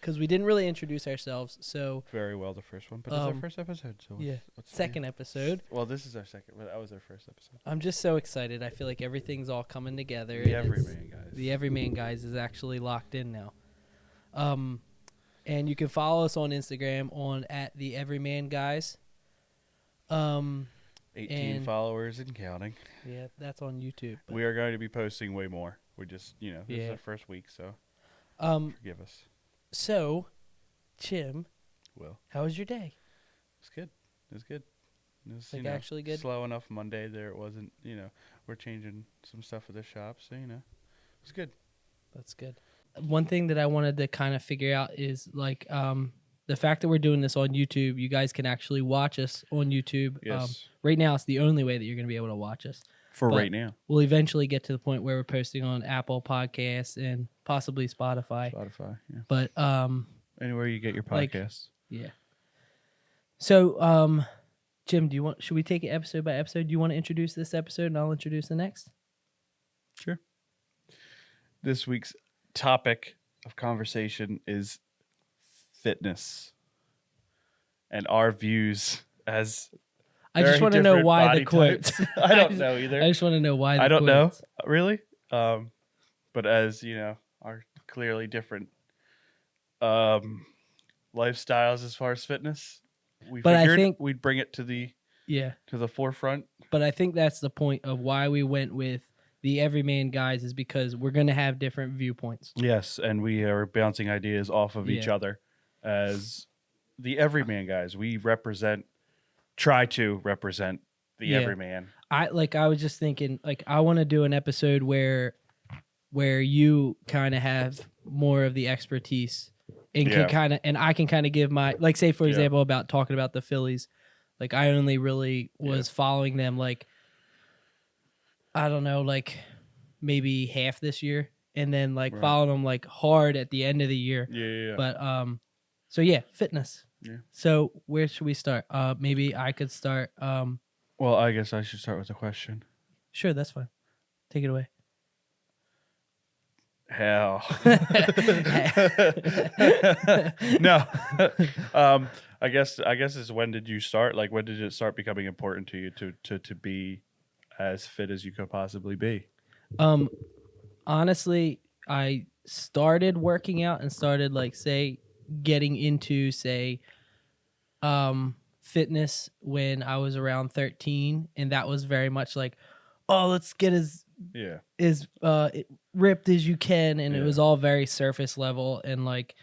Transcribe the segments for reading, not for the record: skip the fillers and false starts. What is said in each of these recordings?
because we didn't really introduce ourselves. So Very well, the first one, but it's our first episode. So what's second episode. Well, this is our second, but that was our first episode. I'm just so excited. I feel like everything's all coming together. The Everyman Guys. The Everyman Guys is actually locked in now. And you can follow us on Instagram at the Everyman Guys. 18 followers and counting. Yeah, that's on YouTube. We are going to be posting way more. We're just, this is our first week, so forgive us. So, Jim, Well, how was your day? It's good. It was good. It was, actually good? Slow enough Monday there. It wasn't, we're changing some stuff at the shop, so, it's good. That's good. One thing that I wanted to kind of figure out is, like, the fact that we're doing this on YouTube, you guys can actually watch us on YouTube. Yes. Right now, it's the only way that you're going to be able to watch us. For right now. We'll eventually get to the point where we're posting on Apple Podcasts and possibly Spotify. Yeah. But anywhere you get your podcasts. Yeah. So, Jim, should we take it episode by episode? Do you want to introduce this episode and I'll introduce the next? Sure. This week's topic of conversation is fitness and our views as I just want to know why the quotes. I don't know either. I just want to know why the I don't quotes. know, really. But as, our clearly different lifestyles as far as fitness, we figured we'd bring it to the forefront. But I think that's the point of why we went with the Everyman Guys, is because we're going to have different viewpoints. Yes, and we are bouncing ideas off of each other as the Everyman Guys. We try to represent the Everyman. I was just thinking, like, I want to do an episode where you kind of have more of the expertise and I can kind of give my, like, say for example about talking about the Phillies. Like, I only really was following them, like, I don't know, like maybe half this year, and then like following them like hard at the end of the year. Yeah. But so yeah, fitness. Yeah. So where should we start? Maybe I could start. Well, I guess I should start with a question. Sure, that's fine. Take it away. Hell. No. I guess is, when did you start? Like, when did it start becoming important to you to be as fit as you could possibly be? Honestly, I started working out and started, like, say, getting into, say, fitness when I was around 13, and that was very much like, oh, let's get as ripped as you can, and it was all very surface level and like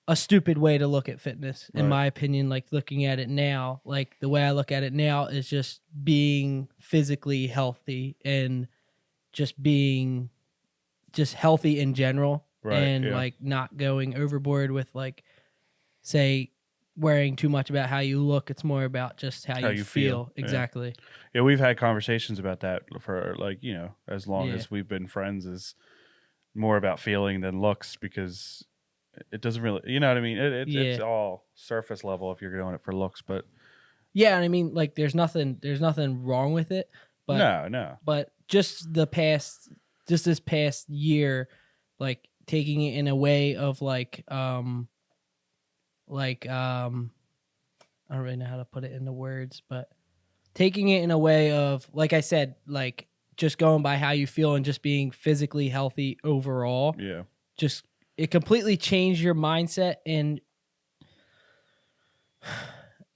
a stupid way to look at fitness, in my opinion. Like, looking at it now, like the way I look at it now is just being physically healthy and just being just healthy in general, like not going overboard with, like, say, worrying too much about how you look. It's more about just how you feel. Exactly. Yeah, we've had conversations about that for, like, as long as we've been friends, is more about feeling than looks, because it doesn't really, you know what I mean? It's all surface level if you're doing it for looks, but yeah, and I mean, like, there's nothing wrong with it, but no. But just this past year, like, taking it in a way of like I don't really know how to put it into words, but taking it in a way of, like I said, like, just going by how you feel and just being physically healthy overall. Yeah. Just, it completely changed your mindset, and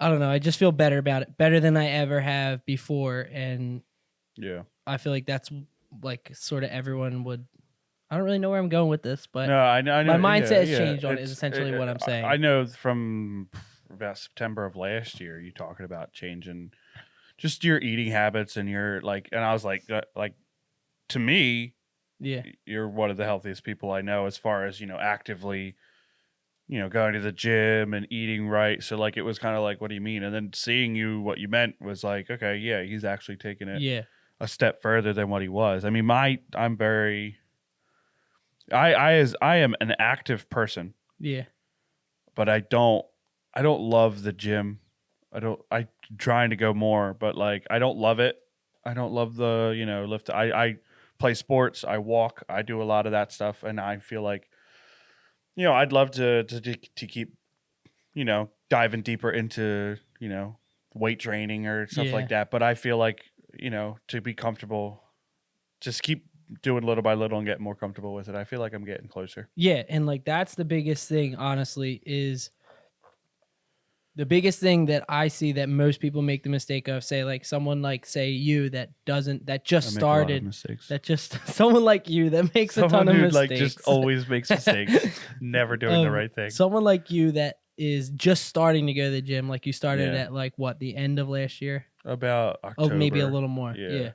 I don't know, I just feel better about it, better than I ever have before, and I feel like that's, like, sort of everyone would. I don't really know where I'm going with this, but no, I know, my mindset has changed on it, is essentially what I'm saying. I know from about September of last year, you talking about changing just your eating habits and your, like, and I was like, to me, you're one of the healthiest people I know, as far as, actively, going to the gym and eating right. So, like, it was kind of like, what do you mean? And then seeing you, what you meant was like, okay, yeah, he's actually taking it a step further than what he was. I mean, I'm very... I am an active person. Yeah. But I don't love the gym. I'm trying to go more, but, like, I don't love it. I don't love the, lift. I play sports, I walk, I do a lot of that stuff, and I feel like I'd love to keep, diving deeper into, weight training or stuff like that. But I feel like, to be comfortable, just keep doing little by little and getting more comfortable with it. I feel like I'm getting closer. Yeah. And like, that's the biggest thing, honestly, is the biggest thing that I see that most people make the mistake of, say, like someone like, say, you that just started, someone like you that makes a ton of mistakes. Like just always makes mistakes, never doing the right thing. Someone like you that is just starting to go to the gym, like you started at like what, the end of last year? About October. Oh, maybe a little more. Yeah.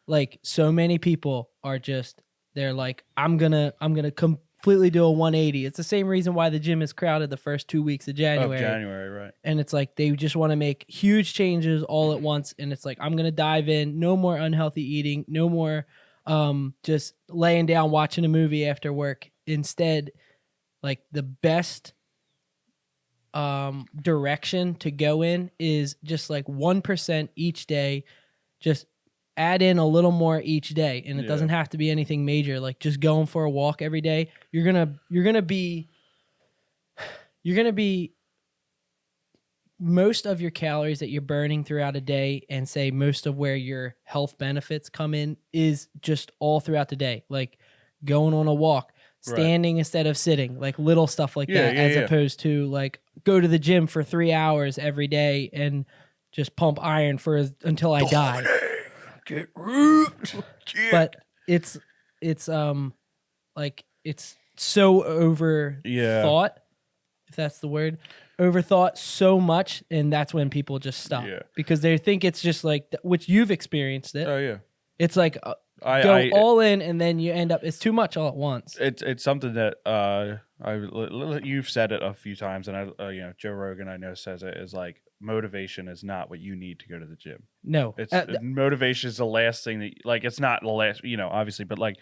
Like so many people are just, they're like, I'm gonna completely do a 180. It's the same reason why the gym is crowded the first 2 weeks of January. Right. And it's like they just want to make huge changes all at once. And it's like, I'm gonna dive in. No more unhealthy eating. No more just laying down watching a movie after work. Instead, like the best direction to go in is just like 1% each day. Just add in a little more each day, and it doesn't have to be anything major. Like just going for a walk every day, you're gonna be most of your calories that you're burning throughout a day, and say most of where your health benefits come in is just all throughout the day, like going on a walk, standing instead of sitting, like little stuff like that, as opposed to like go to the gym for 3 hours every day and just pump iron until I die. Get ripped. But it's like it's so overthought, if that's the word, overthought so much, and that's when people just stop because they think it's just like, which you've experienced it. Oh yeah, it's like go all in, and then you end up, it's too much all at once. It's something that you've said it a few times, and Joe Rogan I know says it, is like, motivation is not what you need to go to the gym. No, it's motivation is the last thing that, like, it's not the last, obviously, but like,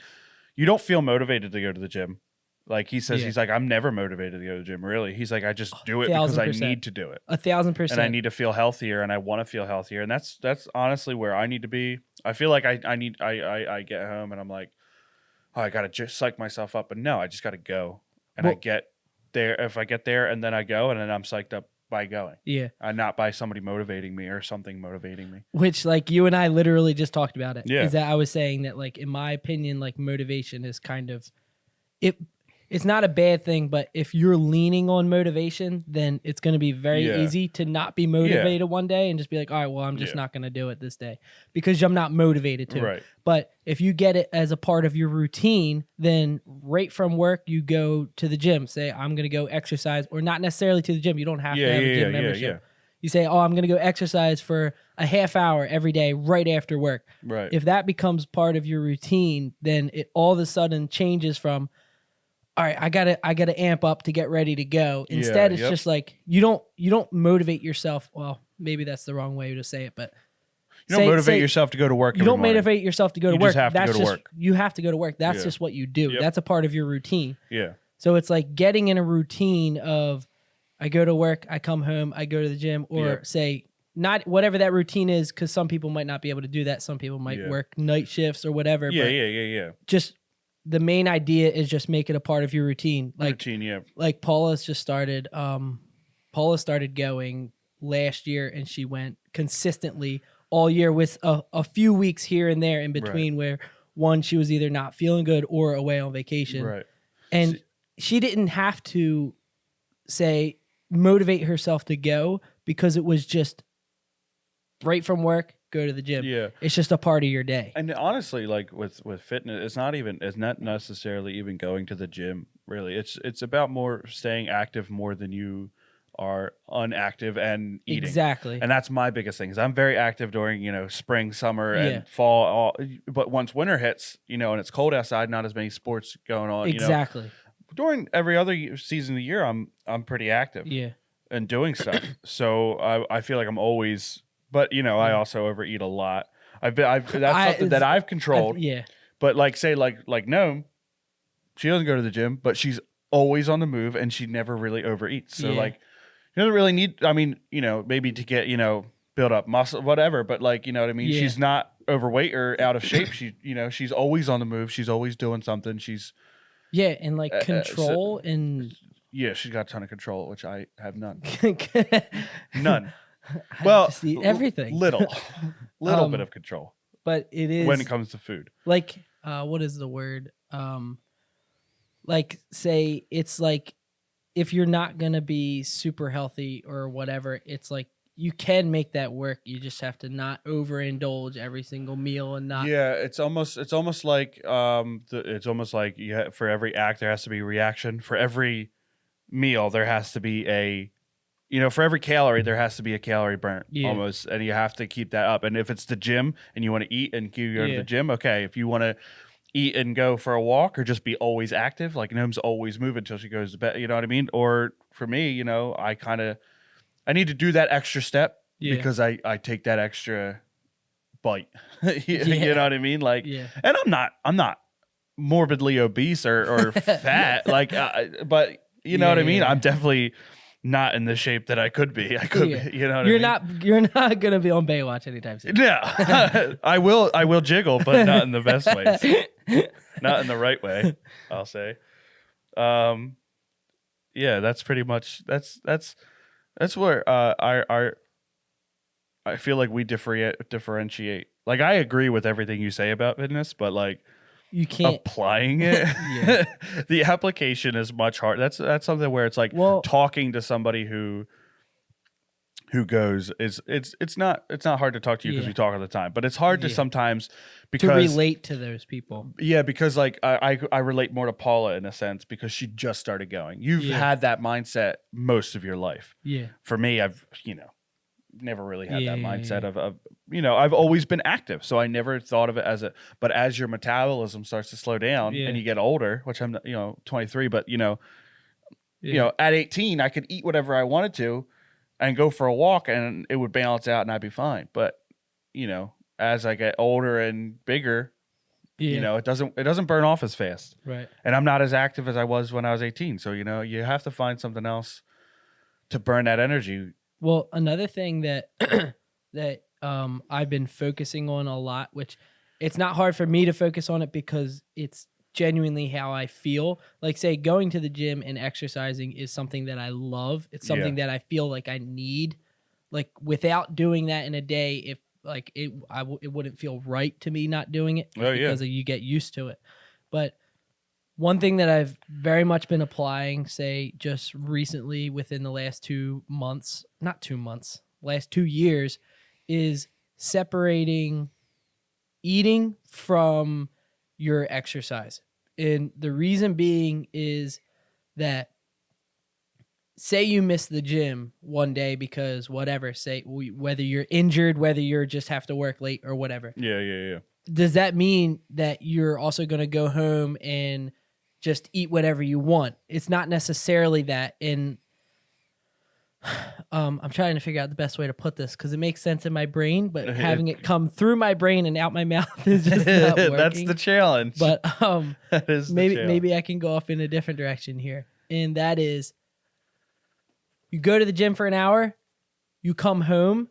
you don't feel motivated to go to the gym. Like he says, he's like, I'm never motivated to go to the gym. Really, he's like, I just do it because I need to do it. 1,000%. And I need to feel healthier, and I want to feel healthier, and that's honestly where I need to be. I feel like I get home and I'm like, oh, I gotta just psych myself up, but no, I just gotta go, and I get there. If I get there and then I go, and then I'm psyched up by going. Not by somebody motivating me or something motivating me. Which, like, you and I literally just talked about it. Is that I was saying that, like, in my opinion, like, motivation is kind of it's not a bad thing, but if you're leaning on motivation, then it's going to be very easy to not be motivated one day and just be like, all right, well, I'm just not going to do it this day because I'm not motivated to. Right. But if you get it as a part of your routine, then right from work, you go to the gym. Say, I'm going to go exercise, or not necessarily to the gym. You don't have to have a gym membership. You say, oh, I'm going to go exercise for a half hour every day right after work. Right. If that becomes part of your routine, then it all of a sudden changes from, all right, I gotta amp up to get ready to go. Instead, it's just like you don't motivate yourself. Well, maybe that's the wrong way to say it, but you don't motivate yourself to go to work. You don't motivate yourself to go to work. You just have to go to work. You have to go to work. That's just what you do. That's a part of your routine. Yeah. So it's like getting in a routine of, I go to work, I come home, I go to the gym, or say, not whatever that routine is, because some people might not be able to do that. Some people might work night shifts or whatever. Yeah. Just the main idea is just make it a part of your routine. Like, like Paula's just started. Paula started going last year, and she went consistently all year with a few weeks here and there in between where one, she was either not feeling good or away on vacation. Right. And she didn't have to motivate herself to go, because it was just right from work, go to the gym. Yeah. It's just a part of your day. And honestly, like with fitness, it's not necessarily even going to the gym, really. It's about more staying active more than you are unactive and eating. Exactly. And that's my biggest thing, is I'm very active during, spring, summer, and fall. But once winter hits, and it's cold outside, not as many sports going on. Exactly. During every other season of the year, I'm pretty active. Yeah. And doing stuff. So I feel like I'm always. But I also overeat a lot. That's something that I've controlled. But like no, she doesn't go to the gym, but she's always on the move, and she never really overeats. So like, she doesn't really need. I mean, maybe to get build up muscle, whatever. But like, you know what I mean. She's not overweight or out of shape. She's always on the move. She's always doing something. She's Yeah, and like control and yeah, she's got a ton of control, which I have none. None. Well, just eat everything. Little bit of control. But it is when it comes to food. Like, what is the word? Like, say it's like if you're not gonna be super healthy or whatever, it's like you can make that work. You just have to not overindulge every single meal and not. Yeah, it's almost like for every act there has to be a reaction. For every meal there has to be for every calorie there has to be a calorie burnt almost, and you have to keep that up. And if it's the gym and you want to eat and you go to the gym, okay. If you want to eat and go for a walk or just be always active, like Noem's always moving until she goes to bed, you know what I mean? Or for me, I need to do that extra step because I take that extra bite. You know what I mean? Like, and I'm not morbidly obese or fat, like, but you know what I mean? I'm definitely not in the shape that I could be. I could be, you know what I mean? You're not going to be on Baywatch anytime soon. No. I will jiggle, but not in the best ways. Not in the right way, I'll say. Yeah, that's pretty much that's where I feel like we differentiate. Like, I agree with everything you say about fitness, but like you can't applying it. The application is much harder. That's something where it's like talking to somebody who goes it's not hard to talk to you because we talk all the time, but it's hard to sometimes because to relate to those people. Yeah, because like I relate more to Paula in a sense because she just started going. You've had that mindset most of your life. Yeah. For me, I've never really had that mindset of I've always been active, so I never thought of it but as your metabolism starts to slow down and you get older, which I'm 23, but at 18 I could eat whatever I wanted to and go for a walk and it would balance out and I'd be fine. But as I get older and bigger, it doesn't burn off as fast. Right. And I'm not as active as I was when I was 18. So you have to find something else to burn that energy. Well, another thing that I've been focusing on a lot, which it's not hard for me to focus on it because it's genuinely how I feel. Like, say, going to the gym and exercising is something that I love. It's something that I feel like I need. Like, without doing that in a day, if like it wouldn't feel right to me not doing it because you get used to it. But one thing that I've very much been applying, say, just recently within the last 2 months, last 2 years, is separating eating from your exercise. And the reason being is that, say you miss the gym one day because whatever, whether you're injured, whether you're just have to work late or whatever. Yeah. Does that mean that you're also going to go home and just eat whatever you want? It's not necessarily that. And I'm trying to figure out the best way to put this because it makes sense in my brain, but having it come through my brain and out my mouth is just not working. That's the challenge. But that is maybe I can go off in a different direction here. And that is, you go to the gym for an hour, you come home.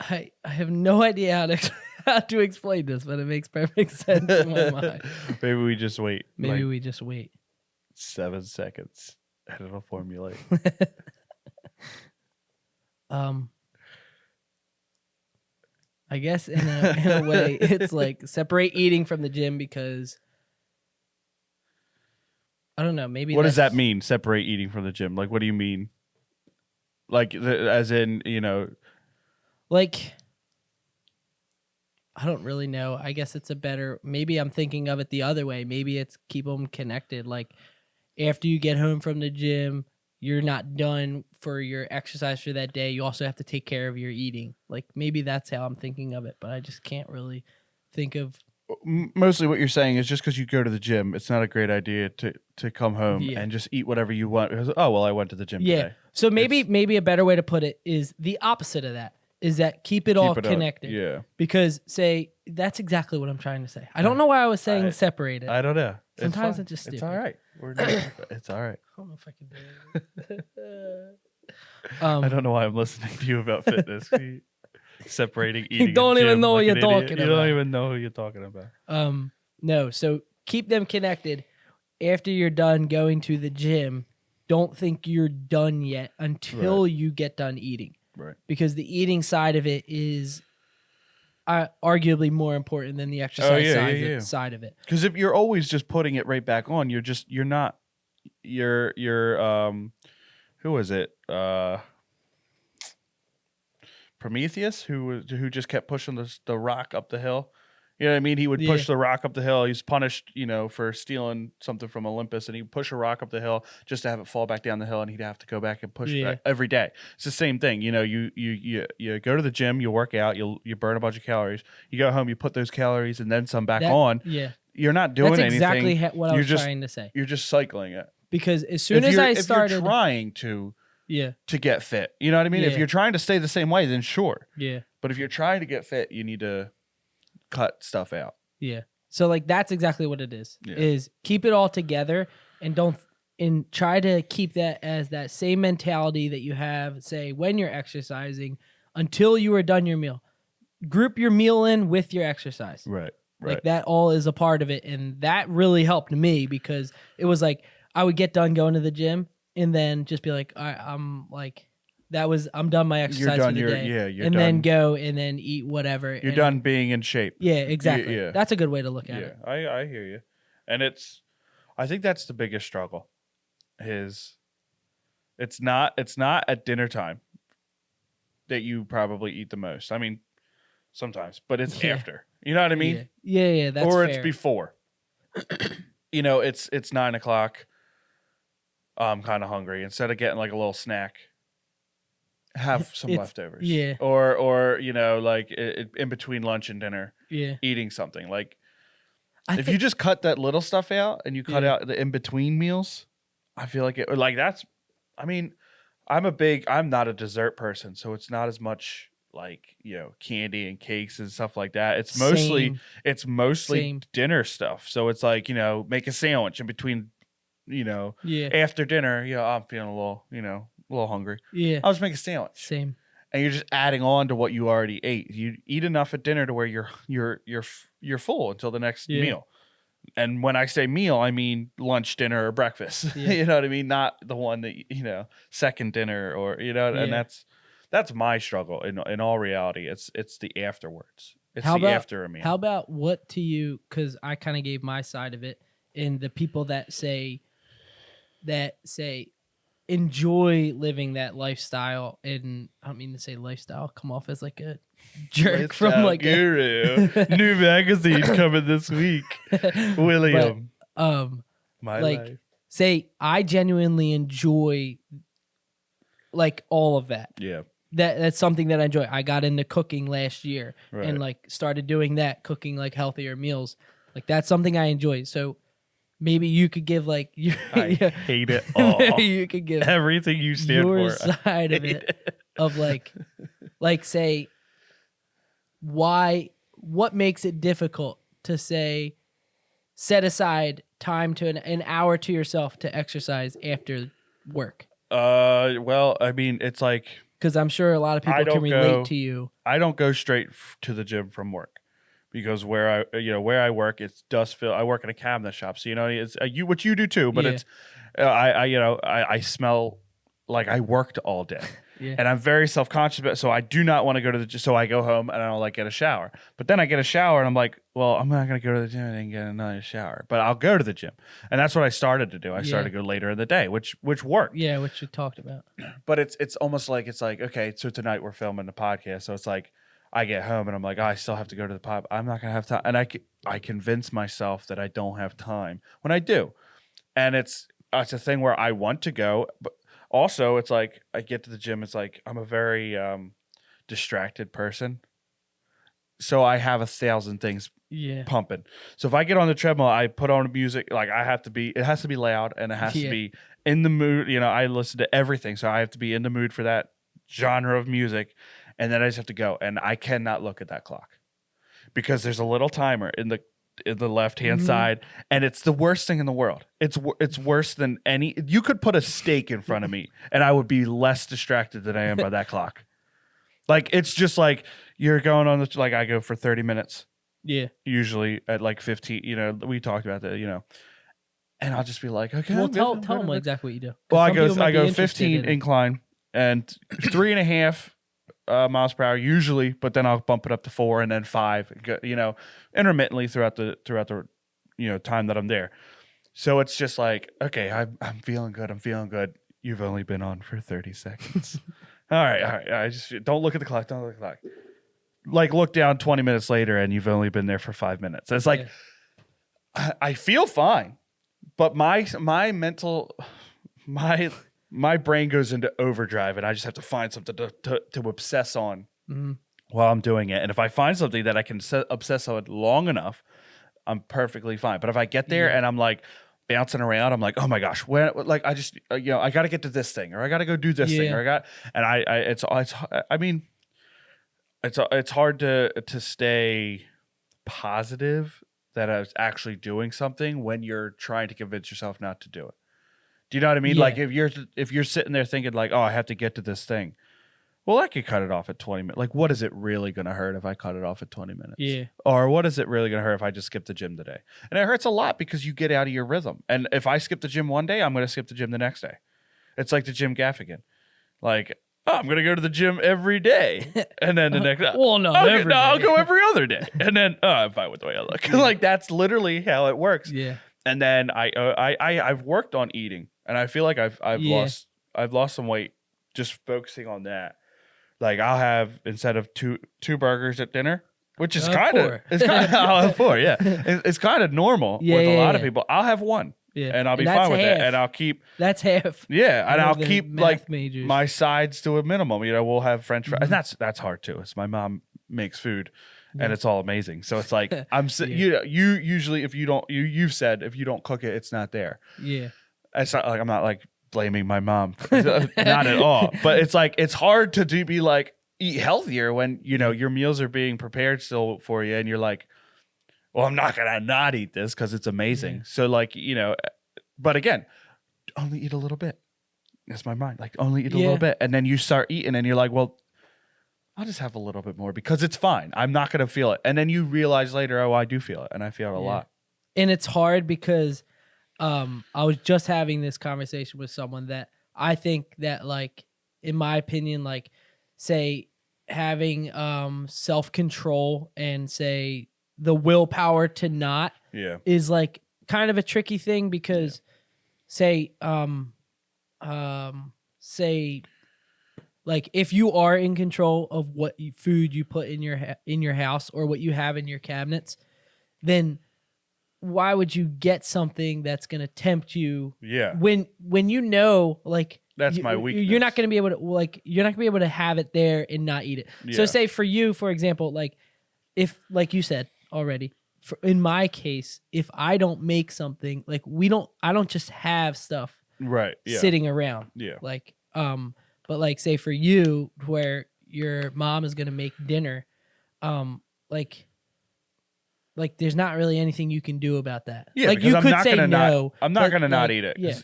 I have no idea how to explain this, but it makes perfect sense in my mind. Maybe we just wait. We just wait. 7 seconds and it'll formulate. I guess in a way it's like separate eating from the gym because I don't know, maybe what does that mean, separate eating from the gym? Like, what do you mean? Like, as in, like, I don't really know. I guess it's maybe I'm thinking of it the other way. Maybe it's keep them connected. Like, after you get home from the gym, you're not done for your exercise for that day. You also have to take care of your eating. Like, maybe that's how I'm thinking of it, but I just can't really think of. Mostly what you're saying is just because you go to the gym, it's not a great idea to come home and just eat whatever you want. Because, I went to the gym today. So maybe a better way to put it is the opposite of that. Is that keep it all connected. Yeah. Because, say, that's exactly what I'm trying to say. I don't know why I was saying separated. I don't know. Sometimes it's just stupid. It's all right. It's all right. I don't know if I can do it. I don't know why I'm listening to you about fitness. separating eating. You don't and even gym know what like you're an idiot. talking You about. don't even know who you're talking about. No. So keep them connected. After you're done going to the gym, don't think you're done yet until you get done eating. Right. Because the eating side of it is arguably more important than the exercise side of it. Because if you're always just putting it right back on, you're not who was it? Prometheus, who just kept pushing the rock up the hill. You know what I mean? He would push the rock up the hill. He's punished, for stealing something from Olympus, and he'd push a rock up the hill just to have it fall back down the hill, and he'd have to go back and push it every day. It's the same thing. You go to the gym, you work out, you burn a bunch of calories. You go home, you put those calories and then some back on. Yeah. You're not doing That's anything. Exactly what I was trying to say. You're just cycling it. Because as soon as I started... If you're trying to get fit, you know what I mean? Yeah. If you're trying to stay the same way, then sure. Yeah. But if you're trying to get fit, you need to cut stuff out. Yeah. So that's exactly what it is. Yeah. Is keep it all together and try to keep that as that same mentality that you have, say, when you're exercising until you are done your meal. Group your meal in with your exercise. Right. Like that all is a part of it. And that really helped me because it was like I would get done going to the gym and then just be like, I'm done my exercise for the day. You're and done. then go and then eat whatever. You're done being in shape. Yeah, exactly. Yeah. That's a good way to look at it. I hear you. And I think that's the biggest struggle is it's not at dinner time that you probably eat the most. I mean, sometimes, but it's after. You know what I mean? Yeah, that's or fair. It's before. It's 9:00. I'm kind of hungry. Instead of getting like a little snack, have some leftovers. Yeah. Or in between lunch and dinner, eating something. Like if you just cut that little stuff out and you cut out the in between meals, I feel like I'm not a dessert person, so it's not as much like candy and cakes and stuff like that. It's mostly dinner stuff. So it's like make a sandwich in between. After dinner, I'm feeling a little hungry. Yeah, I'll just make a sandwich. Same. And you're just adding on to what you already ate. You eat enough at dinner to where you're full until the next meal. And when I say meal, I mean lunch, dinner, or breakfast. Yeah. You know what I mean? Not the one that second dinner or and that's my struggle. In all reality, it's the afterwards. It's after a meal. How about what to you? Because I kind of gave my side of it, and the people that say enjoy living that lifestyle, and I don't mean to say lifestyle, come off as like a jerk from like guru. New magazine coming this week. William. My life. Say I genuinely enjoy like all of that. Yeah. That's something that I enjoy. I got into cooking last year and like started doing that, cooking like healthier meals. Like that's something I enjoy. So maybe you could give like I hate it all. Maybe you could give everything you stand your for. Side of it of like say what makes it difficult to say set aside time to an hour to yourself to exercise after work. Well, I mean, it's like because I'm sure a lot of people can relate to you. I don't go straight to the gym from work. Because where I work, it's dust filled. I work in a cabinet shop, so it's what you do too. But it's I smell like I worked all day, and I'm very self conscious about it. So I do not want to go to the gym. So I go home and I don't get a shower. But then I get a shower and I'm like, well, I'm not going to go to the gym and get another shower. But I'll go to the gym, and that's what I started to do. I started to go later in the day, which worked. Yeah, which you talked about. But it's almost like okay, so tonight we're filming the podcast, so it's like. I get home and I'm like, I still have to go to the pub. I'm not going to have time. And I convince myself that I don't have time when I do. And it's a thing where I want to go. But also, it's like I get to the gym. It's like I'm a very distracted person. So I have 1,000 things pumping. So if I get on the treadmill, I put on music. Like it has to be loud and it has to be in the mood. I listen to everything. So I have to be in the mood for that genre of music. And then I just have to go, and I cannot look at that clock because there's a little timer in the left hand side, and it's the worst thing in the world. It's worse than any. You could put a steak in front of me, and I would be less distracted than I am by that clock. Like it's just like you're going on the, like I go for 30 minutes. Yeah. Usually at like 15, we talked about that, and I'll just be like, okay. Well, tell them exactly what you do. Well, I go 15 incline and 3.5 miles per hour usually, but then I'll bump it up to 4 and then 5, intermittently throughout the time that I'm there. So it's just like, okay, I'm feeling good. I'm feeling good. You've only been on for 30 seconds. All right. I just don't look at the clock. Don't look at the clock. Like look down 20 minutes later and you've only been there for 5 minutes. It's like, I feel fine, but my brain goes into overdrive and I just have to find something to obsess on while I'm doing it. And if I find something that I can obsess on long enough, I'm perfectly fine. But if I get there and I'm like bouncing around, I'm like, oh my gosh, I just, I got to get to this thing, or I got to go do this thing, or it's hard to stay positive that I was actually doing something when you're trying to convince yourself not to do it. Do you know what I mean? Yeah. Like if you're sitting there thinking like, oh, I have to get to this thing. Well, I could cut it off at 20 minutes. Like, what is it really going to hurt if I cut it off at 20 minutes? Yeah. Or what is it really going to hurt if I just skip the gym today? And it hurts a lot because you get out of your rhythm. And if I skip the gym one day, I'm going to skip the gym the next day. It's like the Jim Gaffigan. Like, oh, I'm going to go to the gym every day. And then the next well, no, I'll go every other day. And then, I'm fine with the way I look. Like, that's literally how it works. Yeah. And then I've worked on eating. And I feel like I've lost some weight just focusing on that. Like I'll have, instead of two burgers at dinner, which is kind of I'll have 4. Yeah, it's kind of normal with a lot of people. I'll have 1, and I'll be fine with it, and I'll keep that's half. Yeah, and I'll keep like my sides to a minimum. We'll have French fries, and that's hard too. It's my mom makes food, and it's all amazing. So it's like you usually if you don't you've said if you don't cook it, it's not there. Yeah, it's not like I'm not like blaming my mom, not at all, but it's like it's hard to be like eat healthier when your meals are being prepared still for you and you're like, well, I'm not gonna not eat this because it's amazing. So like but again, only eat a little bit. That's my mind, like only eat a little bit, and then you start eating and you're like, well, I'll just have a little bit more because it's fine, I'm not gonna feel it, and then you realize later, oh, I do feel it, and I feel it a lot. And it's hard because I was just having this conversation with someone that I think that, like, in my opinion, like, say, having self-control and, say, the willpower to not is, like, kind of a tricky thing because, say, like, if you are in control of what food you put in your house or what you have in your cabinets, then why would you get something that's going to tempt you? Yeah. When like that's my weakness. You're not going to be able to have it there and not eat it. Yeah. So say for you, for example, like if, like you said already, in my case, if I don't make something, like I don't just have stuff sitting around. Yeah. Like, but like say for you where your mom is going to make dinner, like there's not really anything you can do about that. Yeah, like you could say no. I'm not gonna not eat it. Yeah.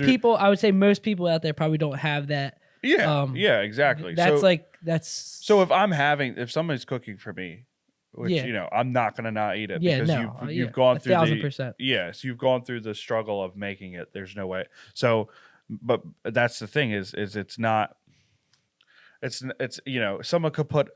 People, I would say most people out there probably don't have that. Yeah. Exactly. So if somebody's cooking for me, which I'm not gonna not eat it because you've gone through 1,000%. Yes, you've gone through the struggle of making it. There's no way. So, but that's the thing is it's not. It's someone could put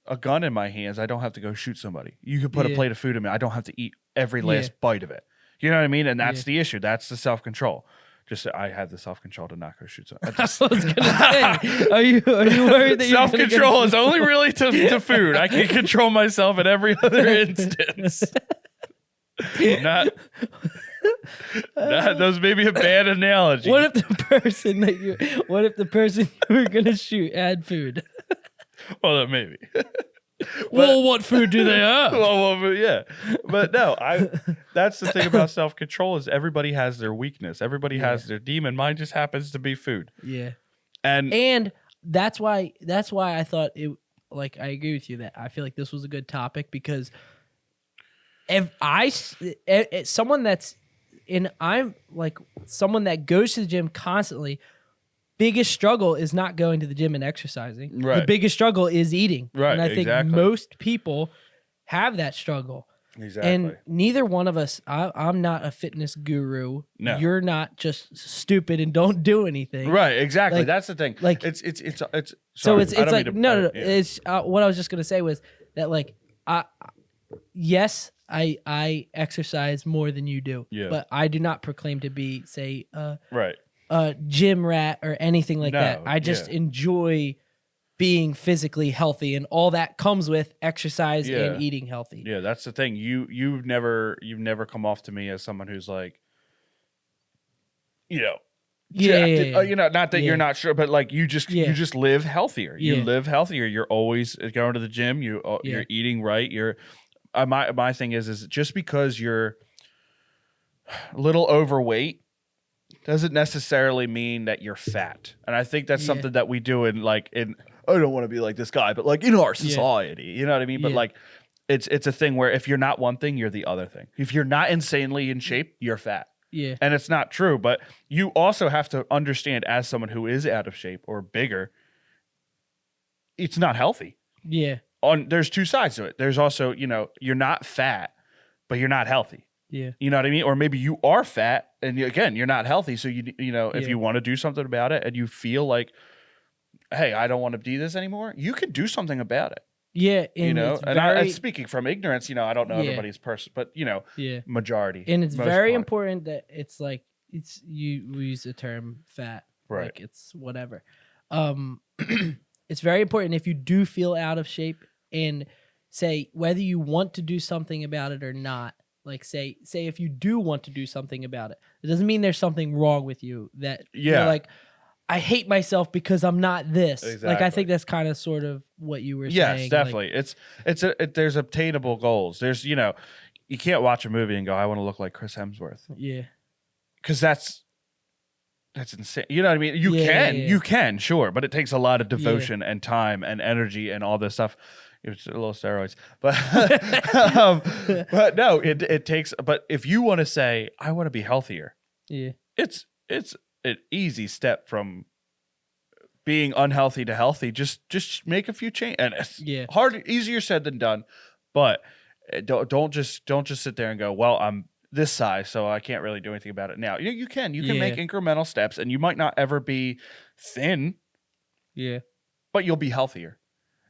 a gun in my hands, I don't have to go shoot somebody. You could put a plate of food in me, I don't have to eat every last bite of it. You know what I mean? And that's the issue. That's the self-control. Just I have the self-control to not go shoot somebody. I was gonna say, are you worried that self-control is only really to food? I can control myself in every other instance. Not those may be a bad analogy. What if the person you were gonna shoot had food? Well, then maybe. Well, what food do they have? Well, yeah. But no, that's the thing about self-control is everybody has their weakness. Everybody has their demon. Mine just happens to be food. Yeah. And that's why I thought it, like, I agree with you that I feel like this was a good topic because if someone that goes to the gym constantly, biggest struggle is not going to the gym and exercising. Right. The biggest struggle is eating. Right. And I think most people have that struggle. Exactly. And neither one of us, I'm not a fitness guru. No. You're not just stupid and don't do anything. Right. Exactly. Like, that's the thing. Like it's so sorry, it's like no. yeah. It's what I was just gonna say was that like yes, I exercise more than you do. Yeah. But I do not proclaim to be say right. Gym rat or anything like that. I just enjoy being physically healthy, and all that comes with exercise and eating healthy. Yeah, that's the thing. You've never come off to me as someone who's like, you know, you know, not that you're not sure, but like you just live healthier. You live healthier. You're always going to the gym. You're eating right. You're my thing is just because you're a little overweight doesn't necessarily mean that you're fat. And I think that's something that we do in I don't want to be like this guy, but like in our society, you know what I mean? But like it's a thing where if you're not one thing, you're the other thing. If you're not insanely in shape, you're fat. Yeah. And it's not true, but you also have to understand as someone who is out of shape or bigger, it's not healthy. Yeah. There's two sides to it. There's also, you know, you're not fat, but you're not healthy. Yeah. You know what I mean? Or maybe you are fat and again, you're not healthy. So you know, if you want to do something about it and you feel like, hey, I don't want to do this anymore, you can do something about it. Yeah. You know, and I'm speaking from ignorance, you know, I don't know everybody's person, but you know, majority. And it's very important that it's like, we use the term fat, right? Like it's whatever. It's very important if you do feel out of shape and say whether you want to do something about it or not. Like say if you do want to do something about it, it doesn't mean there's something wrong with you that you're like, I hate myself because I'm not this. Exactly. Like I think that's kind of sort of what you were saying. Yes, definitely. Like, there's obtainable goals. There's, you know, you can't watch a movie and go, I want to look like Chris Hemsworth. Yeah. Because that's insane. You know what I mean? You can, sure, but it takes a lot of devotion and time and energy and all this stuff. It's a little steroids, but but no, it takes. But if you want to say, I want to be healthier, it's an easy step from being unhealthy to healthy. Just make a few changes, and it's easier said than done. But don't just sit there and go, well, I'm this size, so I can't really do anything about it now. You can make incremental steps, and you might not ever be thin, but you'll be healthier.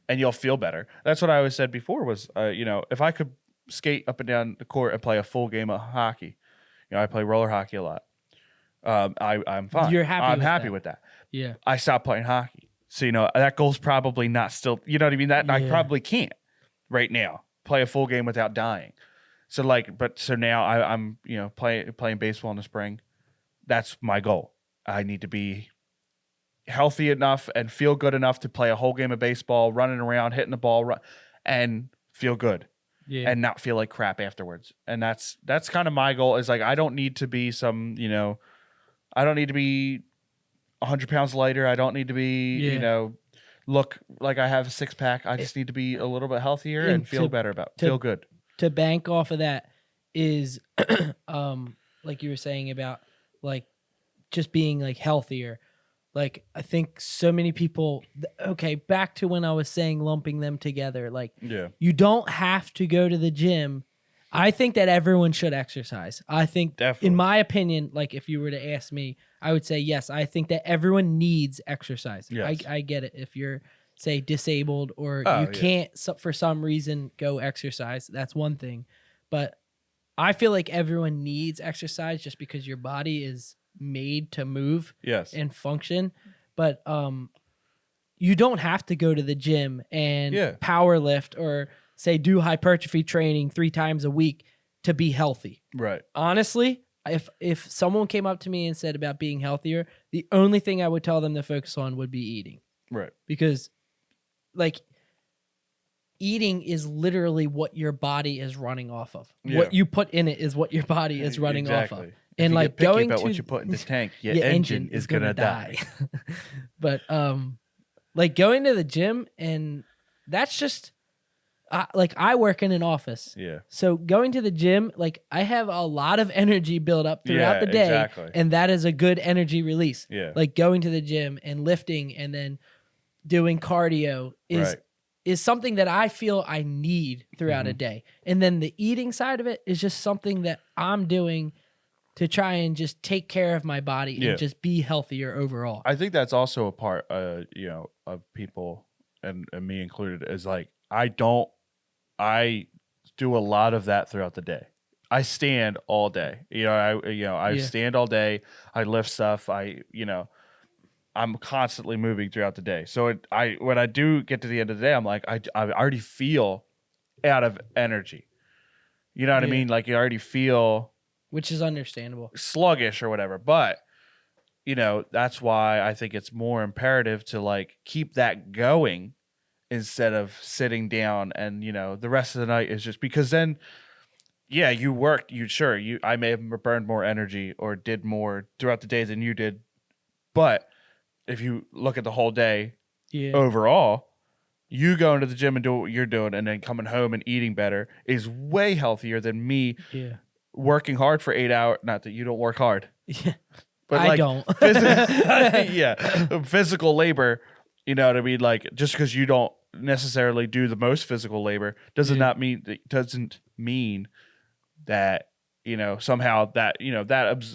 And you'll feel better. That's what I always said before was, you know, if I could skate up and down the court and play a full game of hockey, you know, I play roller hockey a lot. I'm fine. You're happy I'm happy with that. Yeah. I stopped playing hockey. So, you know, that goal's probably not still, you know what I mean? I probably can't right now play a full game without dying. So now I'm, you know, playing baseball in the spring. That's my goal. I need to be healthy enough and feel good enough to play a whole game of baseball, running around, hitting the ball, and feel good, and not feel like crap afterwards. And that's kind of my goal. Is like I don't need to be I don't need to be 100 pounds lighter. I don't need to be look like I have a six pack. I just need to be a little bit healthier and feel better feel good. To bank off of that is like you were saying about like just being like healthier. Like, I think so many people, back to when I was saying lumping them together, like, you don't have to go to the gym. I think that everyone should exercise. I think, in my opinion, like, if you were to ask me, I would say, yes, I think that everyone needs exercise. Yes. I get it. If you're, say, disabled or you can't, for some reason, go exercise, that's one thing. But I feel like everyone needs exercise just because your body is made to move and function, but you don't have to go to the gym and power lift or say do hypertrophy training 3 times a week to be healthy. Right. Honestly, if someone came up to me and said about being healthier, the only thing I would tell them to focus on would be eating. Right. Because like eating is literally what your body is running off of. What you put in it is what your body is running off of. And like going about to what you put in the tank, your engine is gonna die. But like going to the gym, and that's just I work in an office. Yeah. So going to the gym, like I have a lot of energy built up throughout the day. Exactly. And that is a good energy release. Yeah. Like going to the gym and lifting and then doing cardio is something that I feel I need throughout a day. And then the eating side of it is just something that I'm doing to try and just take care of my body and just be healthier overall. I think that's also a part, you know, of people and me included, is like, I do a lot of that throughout the day. I stand all day. I stand all day. I lift stuff. I'm constantly moving throughout the day. So when I do get to the end of the day, I'm like, I already feel out of energy. You know what I mean? Like, you already feel, which is understandable, sluggish or whatever. But that's why I think it's more imperative to like keep that going instead of sitting down and the rest of the night is just, because then you worked, I may have burned more energy or did more throughout the day than you did, but if you look at the whole day overall, you going to the gym and doing what you're doing and then coming home and eating better is way healthier than me working hard for 8 hours. Not that you don't work hard. Yeah. But I don't. Physical labor, you know what I mean? Like, just because you don't necessarily do the most physical labor doesn't mean that somehow that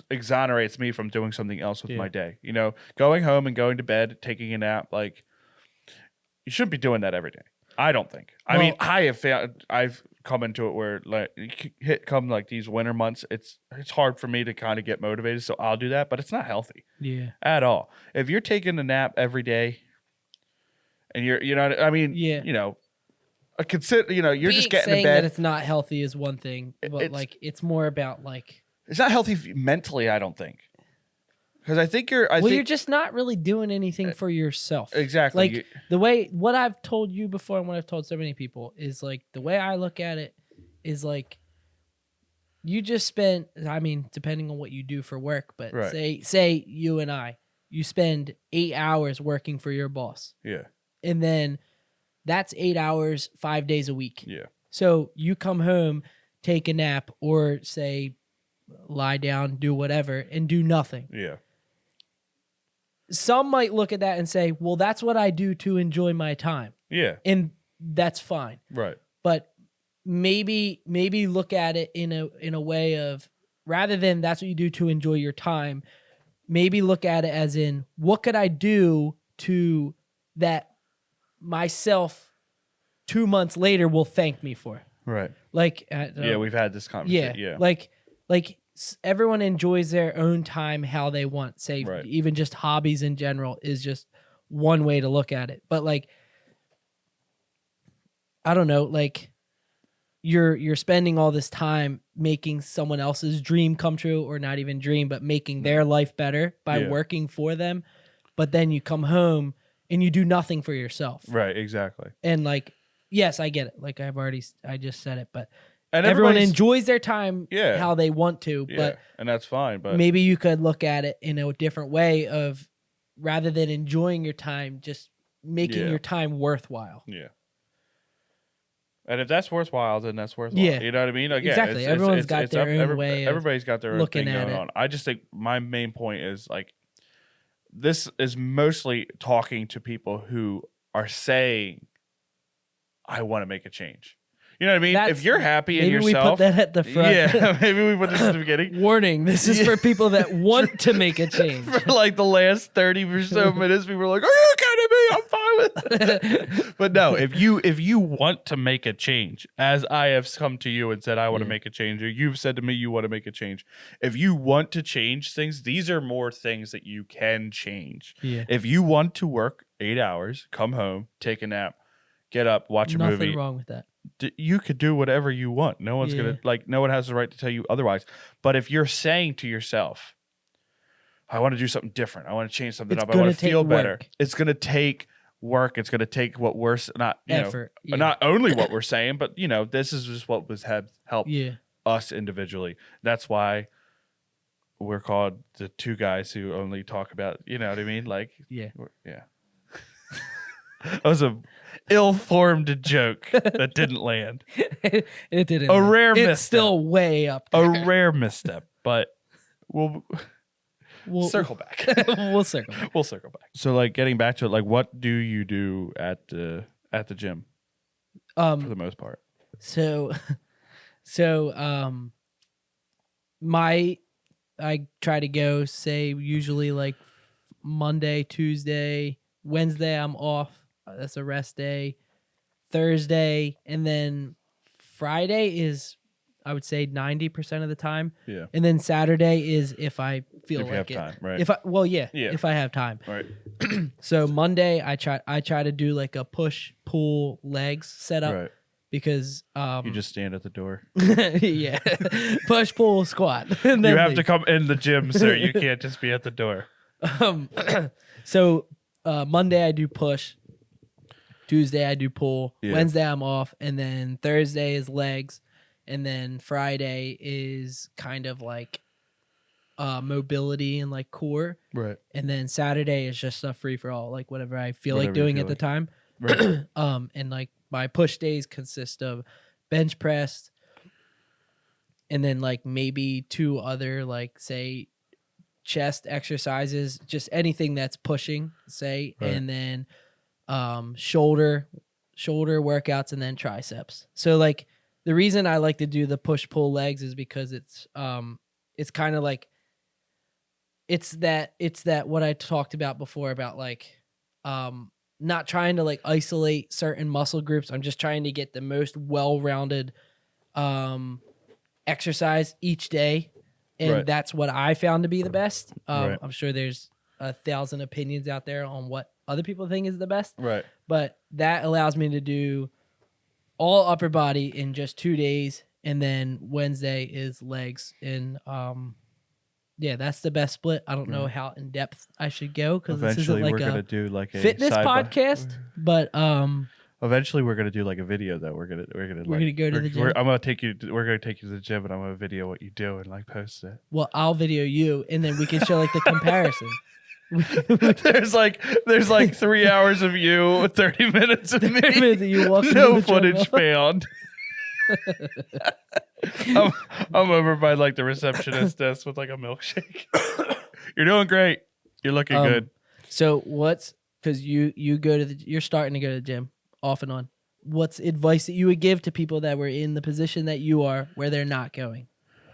exonerates me from doing something else with my day. Going home and going to bed, taking a nap, like, you shouldn't be doing that every day. I don't think. I mean, I've come into it where like come like these winter months, it's hard for me to kind of get motivated, so I'll do that, but it's not healthy. At all. If you're taking a nap every day and you're consider you're just getting to bed. That it's not healthy is one thing, but it's more about like, it's not healthy mentally, I don't think. Because I think you're just not really doing anything for yourself. Exactly. Like what I've told you before and what I've told so many people is like, the way I look at it is like, you just spend, I mean, depending on what you do for work, but say you and you spend 8 hours working for your boss. Yeah. And then that's 8 hours, 5 days a week. Yeah. So you come home, take a nap, or say lie down, do whatever, and do nothing. Yeah. Some might look at that and say, well, that's what I do to enjoy my time. Yeah. And that's fine. Right. But maybe look at it in a way of, rather than that's what you do to enjoy your time, maybe look at it as in, what could I do to that myself 2 months later will thank me for? Right. Like, we've had this conversation. Yeah. Like everyone enjoys their own time how they want. Say even just hobbies in general is just one way to look at it. But like, I don't know, like you're spending all this time making someone else's dream come true, or not even dream, but making their life better by working for them. But then you come home and you do nothing for yourself. Right. Exactly. And like, yes, I get it. Like I just said it, but and everyone enjoys their time how they want to, but and that's fine. But maybe you could look at it in a different way of, rather than enjoying your time, just making your time worthwhile. Yeah. And if that's worthwhile, then that's worthwhile. Yeah. You know what I mean? Like, exactly. Everyone's got their own way. Everybody's got their own thing going on. I just think my main point is like, this is mostly talking to people who are saying, I want to make a change. You know what I mean? If you're happy in yourself. Maybe we put that at the front. Yeah, maybe we put this at the beginning. Warning, this is for people that want to make a change. For like the last 30 or so minutes, we were like, are you kidding me? I'm fine with it. But no, if you want to make a change, as I have come to you and said, I want to make a change, or you've said to me, you want to make a change. If you want to change things, these are more things that you can change. Yeah. If you want to work 8 hours, come home, take a nap, get up, watch a movie. Nothing wrong with that. You could do whatever you want. No one's gonna no one has the right to tell you otherwise. But if you're saying to yourself, I want to do something different, I want to change something up, I want to feel better, it's gonna take work. It's gonna take what we're not effort, not only what we're saying, but this is just what was helped us individually. That's why we're called the two guys who only talk about, you know what I mean? Like, yeah. That was ill-formed joke that didn't land. It didn't. A rare misstep. It's still way up there. A rare misstep, but we'll circle back. We'll circle back. We'll circle back. So, like, getting back to it, like, what do you do at the gym for the most part? I try to go, say, usually like Monday, Tuesday, Wednesday I'm off. That's a rest day. Thursday, and then Friday is, I would say, 90% of the time. Yeah. And then Saturday is if I feel if you like have it. time, right? If I have time. Right. So Monday I try to do like a push pull legs setup. Right. Because you just stand at the door. Yeah. Push pull squat. You have to come in the gym, sir. You can't just be at the door. So Monday I do push. Tuesday I do pull. Yeah. Wednesday I'm off, and then Thursday is legs, and then Friday is kind of like mobility and like core. Right. And then Saturday is just a free for all, like whatever I feel like doing at the time. Right. And like my push days consist of bench press, and then like maybe 2 other like say chest exercises, just anything that's pushing, say, right. And then shoulder workouts, and then triceps. So like the reason I like to do the push pull legs is because it's kind of like it's that what I talked about before about like not trying to like isolate certain muscle groups. I'm just trying to get the most well-rounded exercise each day. And right. That's what I found to be the best. Right. I'm sure there's 1,000 opinions out there on what other people think is the best. Right. But that allows me to do all upper body in just 2 days. And then Wednesday is legs. And yeah, that's the best split. I don't know how in depth I should go because this isn't like a do like a fitness podcast. But eventually we're gonna do like a video though. We're gonna go to the gym. We're gonna take you to the gym, and I'm gonna video what you do and like post it. Well, I'll video you, and then we can show like the comparison. there's like 3 hours of you, 30 minutes of me. 30 minutes of you walking. No footage found. I'm over by like the receptionist desk with like a milkshake. You're doing great. You're looking good. So what's, because you're starting to go to the gym off and on. What's advice that you would give to people that were in the position that you are where they're not going?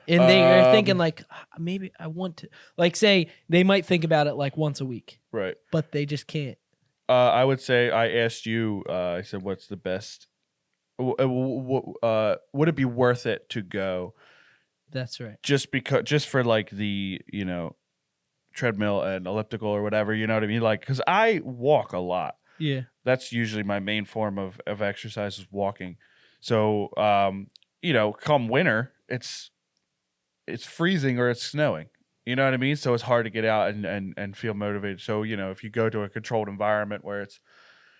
And they are thinking like, maybe I want to, like, say they might think about it like once a week. Right. But they just can't. I would say I asked you, I said, what's the best? Would it be worth it to go? That's right. Just for like the, treadmill and elliptical or whatever, you know what I mean? Like, because I walk a lot. Yeah. That's usually my main form of exercise is walking. So, come winter, it's freezing or it's snowing. You know what I mean? So it's hard to get out and feel motivated. So, if you go to a controlled environment where it's,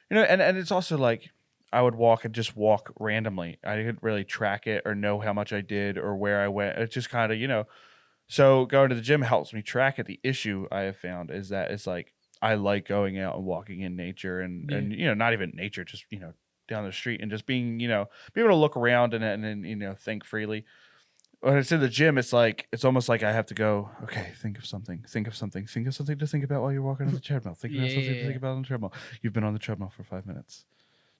and it's also like, I would walk randomly. I didn't really track it or know how much I did or where I went. It's just kind of, so going to the gym helps me track it. The issue I have found is that it's like, I like going out and walking in nature and not even nature, just, down the street and just being, be able to look around and think freely. When it's in the gym, it's like, it's almost like I have to go, okay, think of something to think about while you're walking on the treadmill. Think about something to think about on the treadmill. You've been on the treadmill for 5 minutes.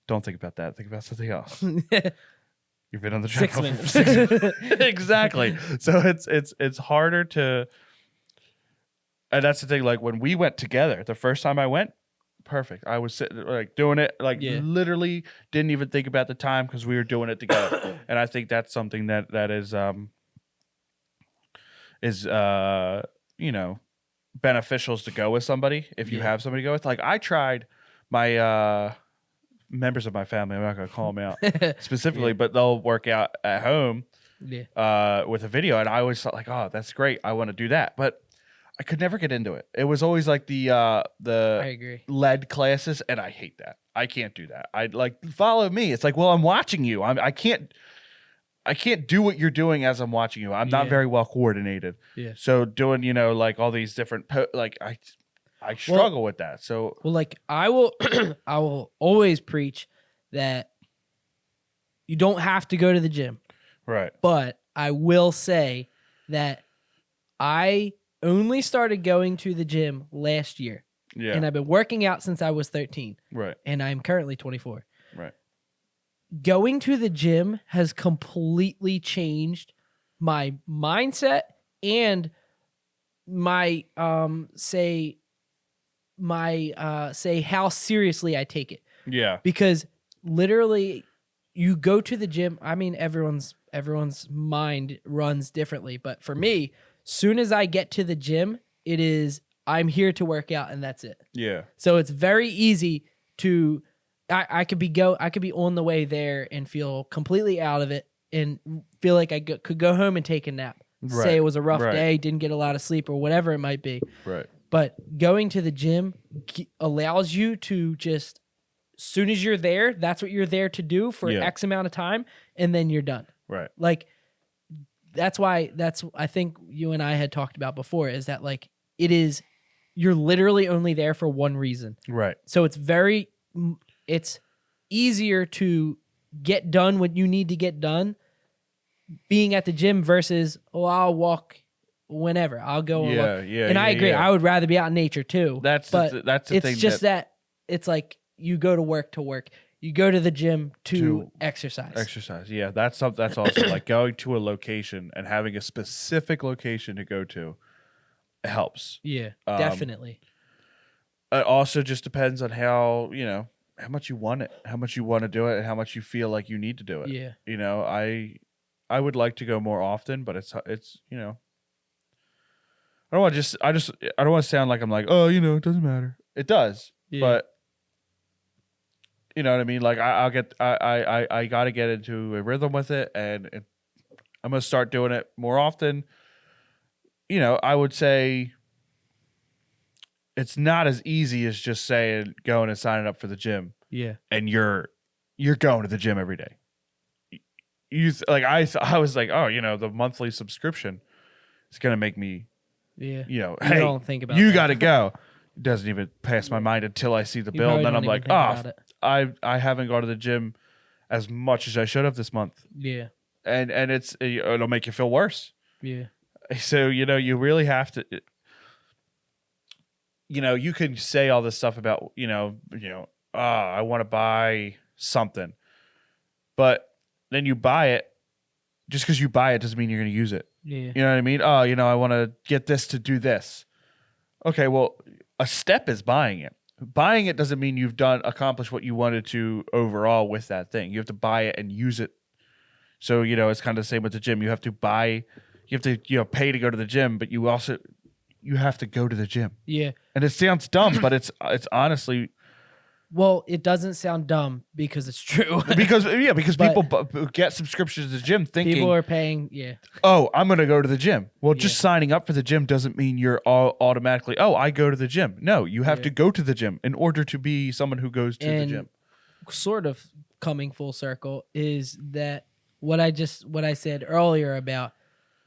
Don't think about that. Think about something else. You've been on the treadmill for 6 minutes. Exactly. So it's harder to, and that's the thing. Like when we went together, the first time I went, perfect. I was sitting like doing it, like literally didn't even think about the time because we were doing it together. And I think that's something that is beneficial to go with somebody if you have somebody to go with. Like I tried my members of my family, I'm not going to call them out specifically, but they'll work out at home with a video. And I always thought like, oh, that's great. I want to do that. But I could never get into it. It was always like the I agree. lead classes. And I hate that. I can't do that. I like follow me. It's like, well, I'm watching you. I can't do what you're doing as I'm watching you. I'm not very well coordinated. Yeah. So doing, like all these different, I I struggle with that. So like I will I will always preach that you don't have to go to the gym. Right. But I will say that I only started going to the gym last year. Yeah. And I've been working out since I was 13. Right. And I'm currently 24. Right. Going to the gym has completely changed my mindset and my say how seriously I take it. Yeah. Because literally you go to the gym, I mean everyone's mind runs differently, but for me, soon as I get to the gym, it is I'm here to work out and that's it. Yeah. So it's very easy to I could be on the way there and feel completely out of it and feel like I could go home and take a nap. Right. Say it was a rough day, didn't get a lot of sleep or whatever it might be. Right. But going to the gym allows you to just, soon as you're there, that's what you're there to do for X amount of time, and then you're done. Right. Like, I think you and I had talked about before, is that like, you're literally only there for one reason. Right. So it's easier to get done what you need to get done being at the gym versus, I'll walk whenever. I'll go and walk. And I agree. I would rather be out in nature too. That's the it's thing. Just that it's like you go to work. You go to the gym to exercise. Exercise. Yeah. That's also like going to a location and having a specific location to go to helps. Yeah, definitely. It also just depends on how much you want it, how much you want to do it, and how much you feel like you need to do it. Yeah. I would like to go more often, but it's I don't want to sound like I'm like, it doesn't matter. It does, but you know what I mean. Like I got to get into a rhythm with it, and I'm gonna start doing it more often. I would say it's not as easy as just saying going and signing up for the gym. Yeah, and you're going to the gym every day. I was like, the monthly subscription is gonna make me. Yeah. Hey, don't think about you that. got to go. It doesn't even pass my mind until I see the bill. And then I'm like, I haven't gone to the gym as much as I should have this month. Yeah. And it'll make you feel worse. Yeah. So, you really have to, you can say all this stuff about, I want to buy something, but then you buy it. Just because you buy it doesn't mean you're going to use it. Yeah. You know what I mean? I want to get this to do this. Okay, well, a step is buying it. Buying it doesn't mean you've accomplished what you wanted to overall with that thing. You have to buy it and use it. So, it's kind of the same with the gym. You have to pay to go to the gym, but you have to go to the gym. Yeah. And it sounds dumb, but it's honestly. Well, it doesn't sound dumb because it's true. because people get subscriptions to the gym thinking people are paying. Yeah. Oh, I'm going to go to the gym. Well, just signing up for the gym doesn't mean you're automatically. Oh, I go to the gym. No, you have to go to the gym in order to be someone who goes to the gym. Sort of coming full circle is that what I said earlier about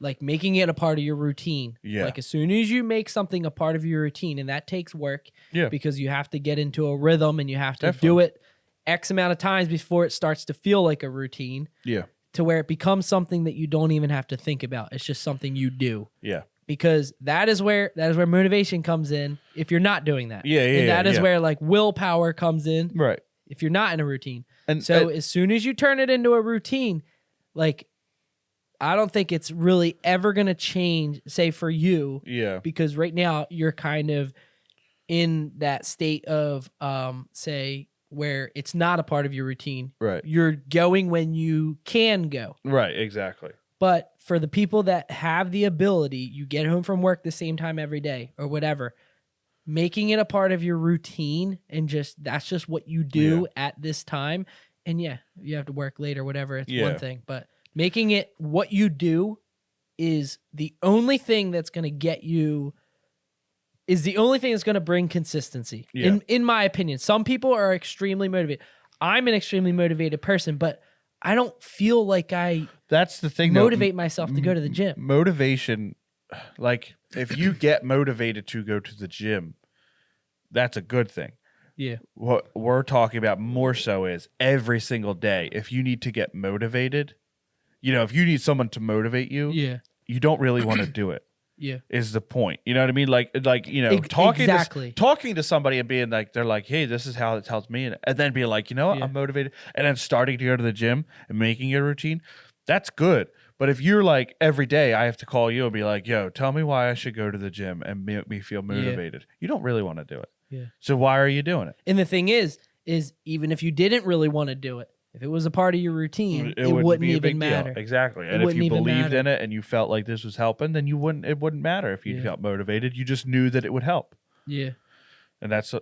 like making it a part of your routine. Yeah. Like as soon as you make something a part of your routine, and that takes work. Yeah. Because you have to get into a rhythm and you have to do it X amount of times before it starts to feel like a routine. Yeah. To where it becomes something that you don't even have to think about. It's just something you do. Yeah. Because that is where motivation comes in if you're not doing that. Yeah. And that is where like willpower comes in. Right. If you're not in a routine. And so as soon as you turn it into a routine, like I don't think it's really ever going to change, say, for you. Yeah. Because right now you're kind of in that state of, say, where it's not a part of your routine. Right. You're going when you can go. Right, exactly. But for the people that have the ability, you get home from work the same time every day or whatever, making it a part of your routine and that's just what you do at this time. And you have to work late or whatever. It's one thing, but making it what you do is the only thing that's going to get you, is the only thing that's going to bring consistency. Yeah. In my opinion, some people are extremely motivated. I'm an extremely motivated person, but I don't feel like that's the thing. Motivate myself to go to the gym. Motivation, like if you get motivated to go to the gym, that's a good thing. Yeah. What we're talking about more so is every single day. If you need to get motivated, if you need someone to motivate you, you don't really want to do it. Yeah. Is the point. You know what I mean? Like talking to somebody and being like, they're like, hey, this is how it helps me. And then being like, I'm motivated. And then starting to go to the gym and making it a routine. That's good. But if you're like, every day I have to call you and be like, yo, tell me why I should go to the gym and make me feel motivated. You don't really want to do it. Yeah. So why are you doing it? And the thing is even if you didn't really want to do it, if it was a part of your routine, it wouldn't even matter. Exactly. And if you believed in it and you felt like this was helping, then it wouldn't matter if you felt motivated. You just knew that it would help. Yeah. And that's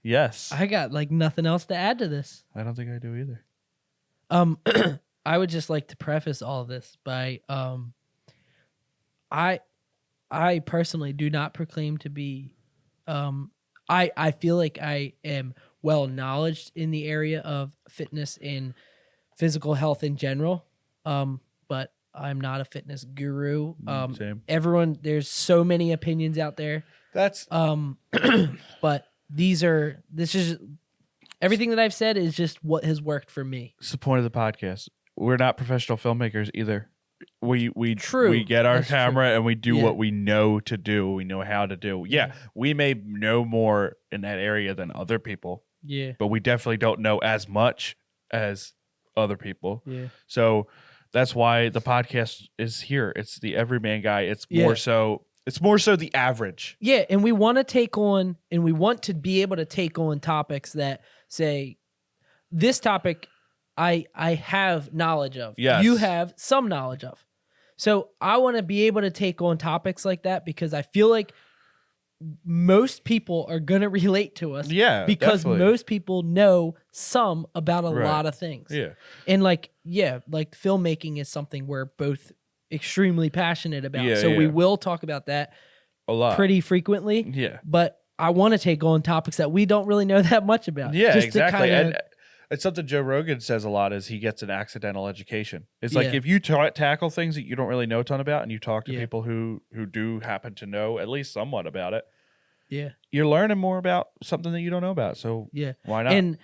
yes. I got like nothing else to add to this. I don't think I do either. I would just like to preface all of this by I personally do not proclaim to be I feel like I am well knowledged in the area of fitness and physical health in general, but I'm not a fitness guru. Same. Everyone, there's so many opinions out there. That's but this is everything that I've said is just what has worked for me. It's the point of the podcast. We're not professional filmmakers either. We get our camera and we do what we know to do. We know how to do. Yeah, we may know more in that area than other people. Yeah. But we definitely don't know as much as other people. Yeah. So that's why the podcast is here. It's the Everyman Guy. It's more so the average. Yeah, and we want to be able to take on topics that say this topic I have knowledge of. Yes. You have some knowledge of. So I want to be able to take on topics like that because I feel like most people are going to relate to us. Yeah, because definitely. most people know some about a lot of things. Yeah. And like filmmaking is something we're both extremely passionate about. We will talk about that a lot, pretty frequently. Yeah. But I want to take on topics that we don't really know that much about. Yeah, exactly. And it's something Joe Rogan says a lot is he gets an accidental education. It's like if you tackle things that you don't really know a ton about and you talk to people who do happen to know at least somewhat about it, you're learning more about something that you don't know about. So why not? And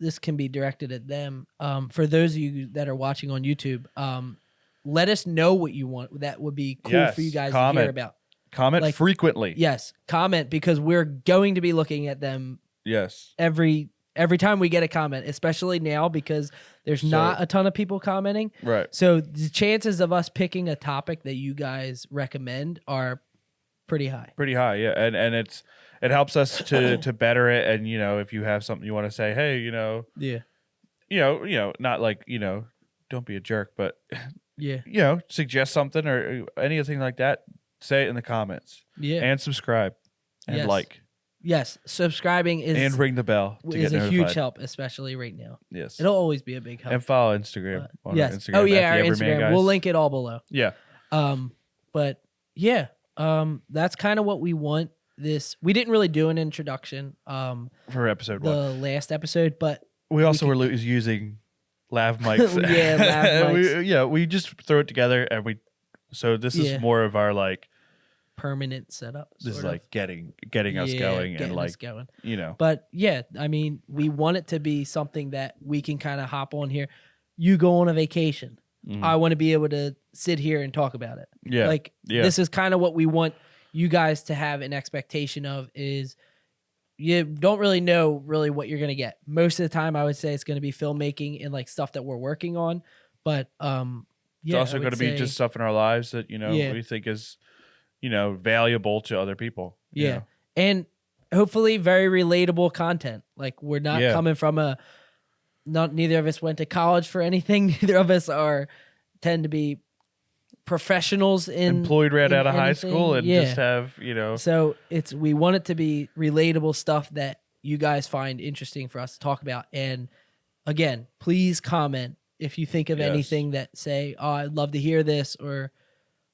this can be directed at them. For those of you that are watching on YouTube, let us know what you want. That would be cool for you guys to hear about. Comment frequently. Yes, comment because we're going to be looking at them. Yes. Every time we get a comment, especially now because there's not a ton of people commenting. Right. So the chances of us picking a topic that you guys recommend are pretty high. Pretty high, yeah. And it helps us to better it. And if you have something you want to say, hey, not like, don't be a jerk, but suggest something or anything like that, say it in the comments. Yeah. And subscribe and like. Yes, subscribing and ring the bell is a huge help, especially right now. Yes, it'll always be a big help. And follow Instagram. On our Instagram. Oh yeah, our Instagram. Guys. We'll link it all below. Yeah. But yeah, that's kind of what we want. We didn't really do an introduction. For episode 1, the last episode, but we also were using lav mics. Lav mics. We just throw it together and So this is more of our like. Permanent setup. This is like getting us going and like going. But yeah, I mean, we want it to be something that we can kind of hop on here. You go on a vacation. Mm-hmm. I want to be able to sit here and talk about it. Yeah. This is kind of what we want you guys to have an expectation of is you don't really know what you're going to get. Most of the time I would say it's going to be filmmaking and like stuff that we're working on, but it's also going to be just stuff in our lives that we think is valuable to other people. Yeah. And hopefully very relatable content. Like we're not coming from neither of us went to college for anything. Neither of us tend to be professionals employed right out of high school and just have, So we want it to be relatable stuff that you guys find interesting for us to talk about. And again, please comment if you think of anything that say, oh, I'd love to hear this or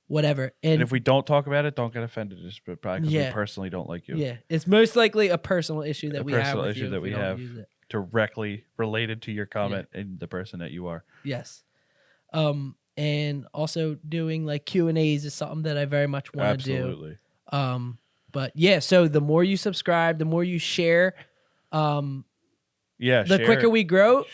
whatever. And if we don't talk about it, don't get offended. Just probably because we personally don't like you. Yeah, it's most likely a personal issue that we have with you. That we have directly related to your comment and the person that you are. Yes. and also doing like Q&As is something that I very much want to do. Absolutely. But yeah, so the more you subscribe, the more you share, the quicker we grow,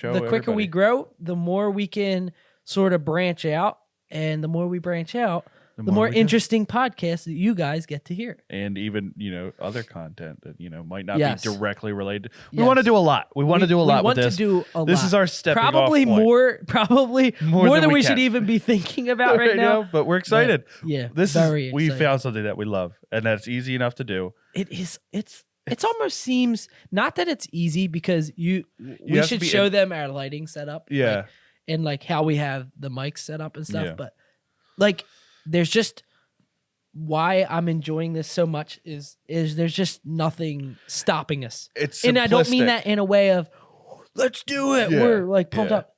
the more we can sort of branch out, and the more we branch out, the more interesting podcasts that you guys get to hear. And even, other content that, might not be directly related. We want to do a lot. We want to do a lot with this. This is our stepping off point. Probably more than we should even be thinking about right now. But we're excited. But, we found something that we love, and that's easy enough to do. It is. It almost seems, not that it's easy, because we should show them our lighting setup. Yeah. And like how we have the mics set up and stuff. Yeah. But like, there's just, why I'm enjoying this so much is there's just nothing stopping us. It's simplistic. And I don't mean that in a way of, let's do it. Yeah. We're like pumped up.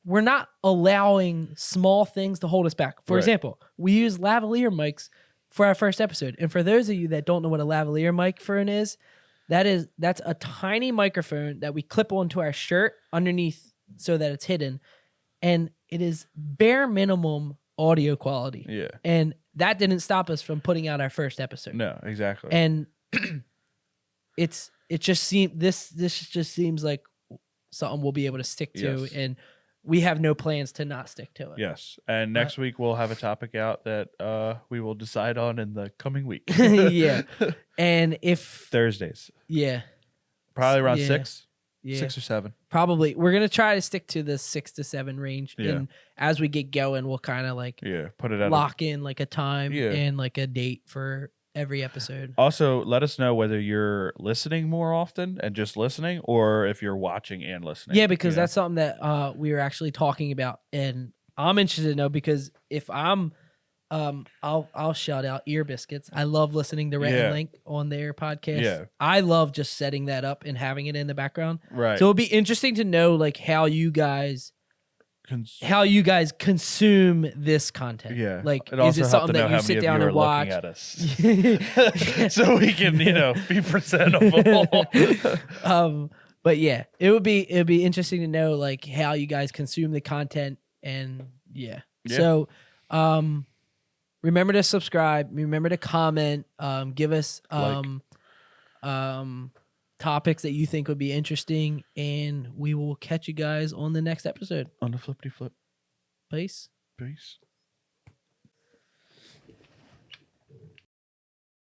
We're not allowing small things to hold us back. For example, we use lavalier mics for our first episode. And for those of you that don't know what a lavalier microphone is, that's a tiny microphone that we clip onto our shirt underneath so that it's hidden. And it is bare minimum audio quality. Yeah. And that didn't stop us from putting out our first episode. No, exactly. And this just seems like something we'll be able to stick to. Yes. And we have no plans to not stick to it. Yes. And next week we'll have a topic out that we will decide on in the coming week. Yeah. And if Thursdays. Yeah. Probably around 6. Yeah. 6 or 7. Probably. We're going to try to stick to the 6 to 7 range. Yeah. And as we get going, we'll kind of like put it out, lock in like a time and like a date for every episode. Also, let us know whether you're listening more often and just listening, or if you're watching and listening. Yeah, because that's something that we were actually talking about, and I'm interested to know, because if I'm I'll shout out Ear Biscuits. I love listening to Rhett and Link on their podcast. Yeah. I love just setting that up and having it in the background. Right. So it'll be interesting to know like how you guys consume this content. Yeah. Like, is it something that you sit down and watch? At us. So we can, be presentable. But yeah, it'd be interesting to know like how you guys consume the content, and So remember to subscribe. Remember to comment. Give us topics that you think would be interesting, and we will catch you guys on the next episode. On the flippity flip. Peace. Peace.